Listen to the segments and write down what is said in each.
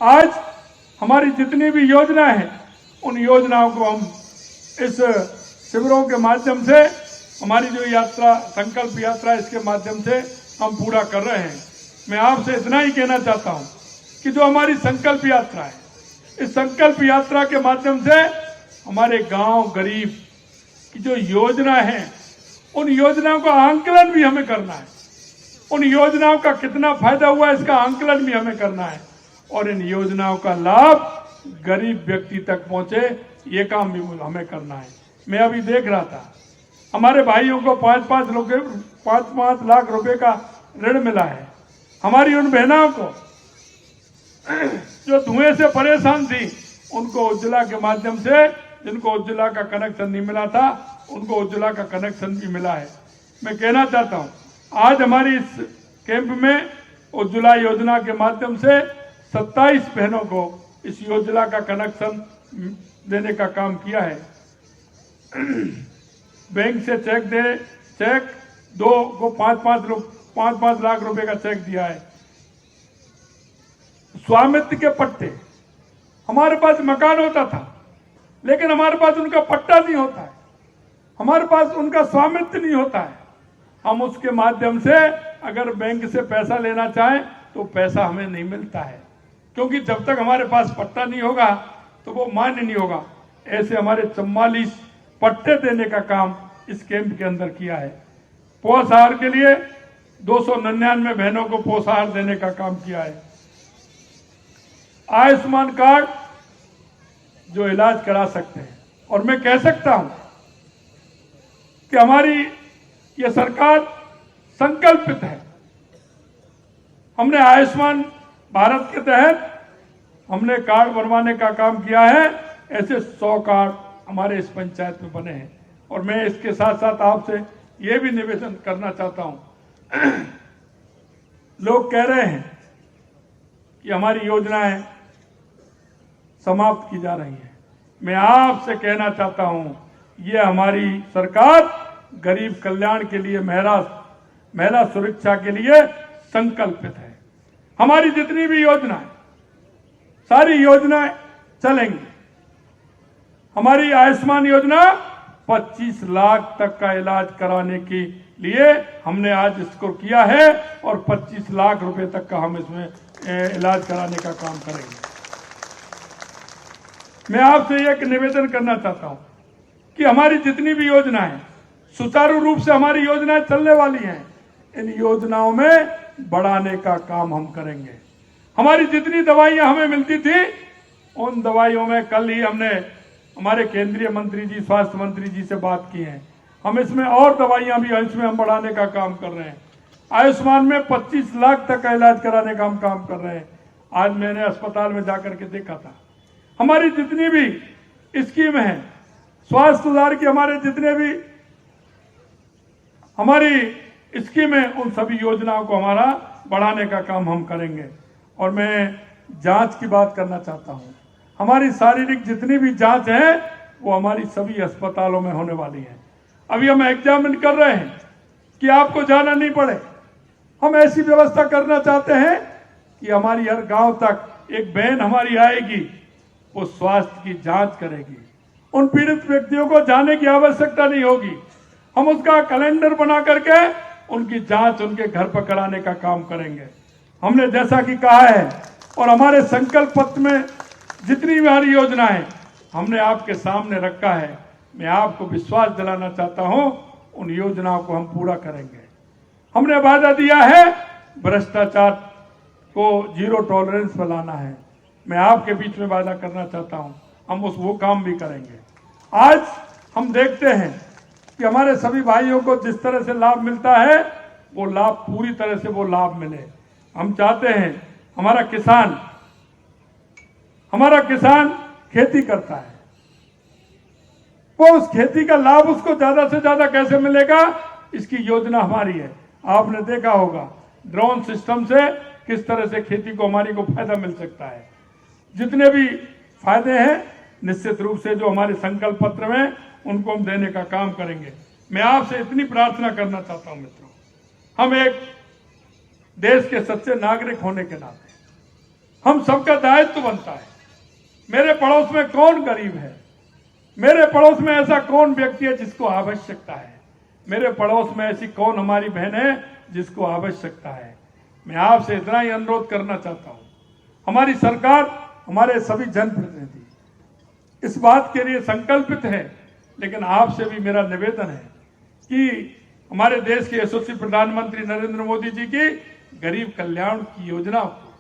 आज हमारी जितनी भी योजना है उन योजनाओं को हम इस शिविरों के माध्यम से, हमारी जो यात्रा संकल्प यात्रा, इसके माध्यम से हम पूरा कर रहे हैं। मैं आपसे इतना ही कहना चाहता हूं कि जो हमारी संकल्प यात्रा है, इस संकल्प यात्रा के माध्यम से हमारे गांव गरीब की जो योजना है, उन योजनाओं का आंकलन भी हमें करना है। उन योजनाओं का कितना फायदा हुआ इसका आंकलन भी हमें करना है और इन योजनाओं का लाभ गरीब व्यक्ति तक पहुंचे, ये काम भी हमें करना है। मैं अभी देख रहा था, हमारे भाइयों को 5-5 लाख रुपए का ऋण मिला है। हमारी उन बहनों को जो धुएं से परेशान थी, उनको उज्ज्वला के माध्यम से, जिनको उज्ज्वला का कनेक्शन नहीं मिला था, उनको उज्ज्वला का कनेक्शन भी मिला है। मैं कहना चाहता हूं, आज हमारी इस कैंप में उज्ज्वला योजना के माध्यम से 27 बहनों को इस योजना का कनेक्शन देने का काम किया है। बैंक से चेक 2 को 5-5 लाख रुपए का चेक दिया है। स्वामित्व के पट्टे, हमारे पास मकान होता था लेकिन हमारे पास उनका पट्टा नहीं होता है, हमारे पास उनका स्वामित्व नहीं होता है। हम उसके माध्यम से अगर बैंक से पैसा लेना चाहें तो पैसा हमें नहीं मिलता है, क्योंकि जब तक हमारे पास पट्टा नहीं होगा तो वो मान्य नहीं होगा। ऐसे हमारे 44 पट्टे देने का काम इस कैंप के अंदर किया है। पोषाहार के लिए 299 बहनों को पोषाहार देने का काम किया है। आयुष्मान कार्ड जो इलाज करा सकते हैं, और मैं कह सकता हूं कि हमारी ये सरकार संकल्पित है। हमने आयुष्मान भारत के तहत हमने कार्ड बनवाने का काम किया है। ऐसे 100 कार्ड हमारे इस पंचायत में बने हैं। और मैं इसके साथ साथ आपसे ये भी निवेदन करना चाहता हूं, लोग कह रहे हैं कि हमारी योजनाएं समाप्त की जा रही हैं। मैं आपसे कहना चाहता हूं, ये हमारी सरकार गरीब कल्याण के लिए, महिला सुरक्षा के लिए संकल्पित है। हमारी जितनी भी योजनाएं, सारी योजनाएं चलेंगी। हमारी आयुष्मान योजना 25 लाख तक का इलाज कराने के लिए हमने आज इसको किया है और 25 लाख रुपए तक का हम इसमें इलाज कराने का काम करेंगे। मैं आपसे एक निवेदन करना चाहता हूं कि हमारी जितनी भी योजनाएं सुचारू रूप से हमारी योजनाएं चलने वाली हैं, इन योजनाओं में बढ़ाने का काम हम करेंगे। हमारी जितनी दवाइयां हमें मिलती थी, उन दवाइयों में कल ही हमने हमारे केंद्रीय मंत्री जी, स्वास्थ्य मंत्री जी से बात की है। हम इसमें और दवाइयां भी इसमें हम बढ़ाने का काम कर रहे हैं। आयुष्मान में 25 लाख तक का इलाज कराने का हम काम कर रहे हैं। आज मैंने अस्पताल में जाकर के देखा था, हमारी जितनी भी स्कीम है स्वास्थ्य सुधार की, हमारे जितने भी हमारी स्कीम है, उन सभी योजनाओं को हमारा बढ़ाने का काम हम करेंगे। और मैं जांच की बात करना चाहता हूं, हमारी शारीरिक जितनी भी जांच है वो हमारी सभी अस्पतालों में होने वाली है। अभी हम एग्जामिन कर रहे हैं कि आपको जाना नहीं पड़े। हम ऐसी व्यवस्था करना चाहते हैं कि हमारी हर गांव तक एक बहन हमारी आएगी, वो स्वास्थ्य की जांच करेगी। उन पीड़ित व्यक्तियों को जाने की आवश्यकता नहीं होगी। हम उसका कैलेंडर बना करके उनकी जांच उनके घर पर कराने का काम करेंगे। हमने जैसा कि कहा है और हमारे संकल्प पत्र में जितनी भी हमारी योजनाएं हमने आपके सामने रखा है, मैं आपको विश्वास दिलाना चाहता हूं, उन योजनाओं को हम पूरा करेंगे। हमने वादा दिया है भ्रष्टाचार को 0 टॉलरेंस पर लाना है। मैं आपके बीच में वादा करना चाहता हूं, हम वो काम भी करेंगे। आज हम देखते हैं कि हमारे सभी भाइयों को जिस तरह से लाभ मिलता है, वो लाभ पूरी तरह से वो लाभ मिले। हम चाहते हैं हमारा किसान खेती करता है, वो उस खेती का लाभ उसको ज्यादा से ज्यादा कैसे मिलेगा, इसकी योजना हमारी है। आपने देखा होगा ड्रोन सिस्टम से किस तरह से खेती को हमारी को फायदा मिल सकता है। जितने भी फायदे हैं निश्चित रूप से जो हमारे संकल्प पत्र में, उनको हम देने का काम करेंगे। मैं आपसे इतनी प्रार्थना करना चाहता हूं मित्रों, हम एक देश के सच्चे नागरिक होने के नाते हम सबका दायित्व बनता है। मेरे पड़ोस में कौन गरीब है, मेरे पड़ोस में ऐसा कौन व्यक्ति है जिसको आवश्यकता है, मेरे पड़ोस में ऐसी कौन हमारी बहन है जिसको आवश्यकता है। मैं आपसे इतना ही अनुरोध करना चाहता हूं, हमारी सरकार, हमारे सभी जनप्रतिनिधि इस बात के लिए संकल्पित है, लेकिन आपसे भी मेरा निवेदन है कि हमारे देश के यशस्वी प्रधानमंत्री नरेंद्र मोदी जी की गरीब कल्याण की योजना को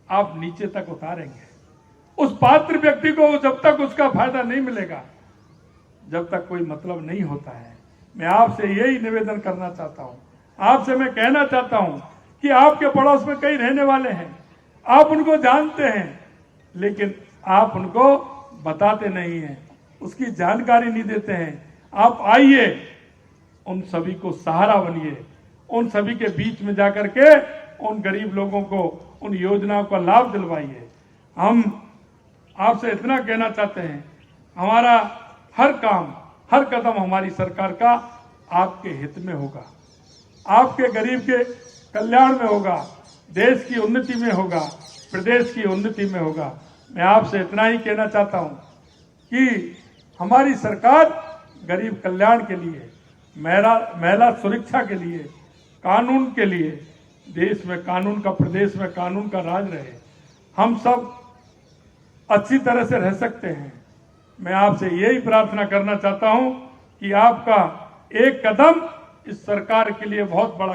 आप नीचे तक उतारेंगे। उस पात्र व्यक्ति को जब तक उसका फायदा नहीं मिलेगा, जब तक कोई मतलब नहीं होता है। मैं आपसे यही निवेदन करना चाहता हूं, आपसे मैं कहना चाहता हूं कि आपके पड़ोस में कई रहने वाले हैं, आप उनको जानते हैं, लेकिन आप उनको बताते नहीं हैं, उसकी जानकारी नहीं देते हैं। आप आइए, उन सभी को सहारा बनिए, उन सभी के बीच में जाकर के उन गरीब लोगों को उन योजनाओं का लाभ दिलवाइए। हम आपसे इतना कहना चाहते हैं, हमारा हर काम, हर कदम हमारी सरकार का आपके हित में होगा, आपके गरीब के कल्याण में होगा, देश की उन्नति में होगा, प्रदेश की उन्नति में होगा। मैं आपसे इतना ही कहना चाहता हूं कि हमारी सरकार गरीब कल्याण के लिए, महिला सुरक्षा के लिए, कानून के लिए, देश में कानून का, प्रदेश में कानून का राज रहे, हम सब अच्छी तरह से रह सकते हैं। मैं आपसे यही प्रार्थना करना चाहता हूं कि आपका एक कदम इस सरकार के लिए बहुत बड़ा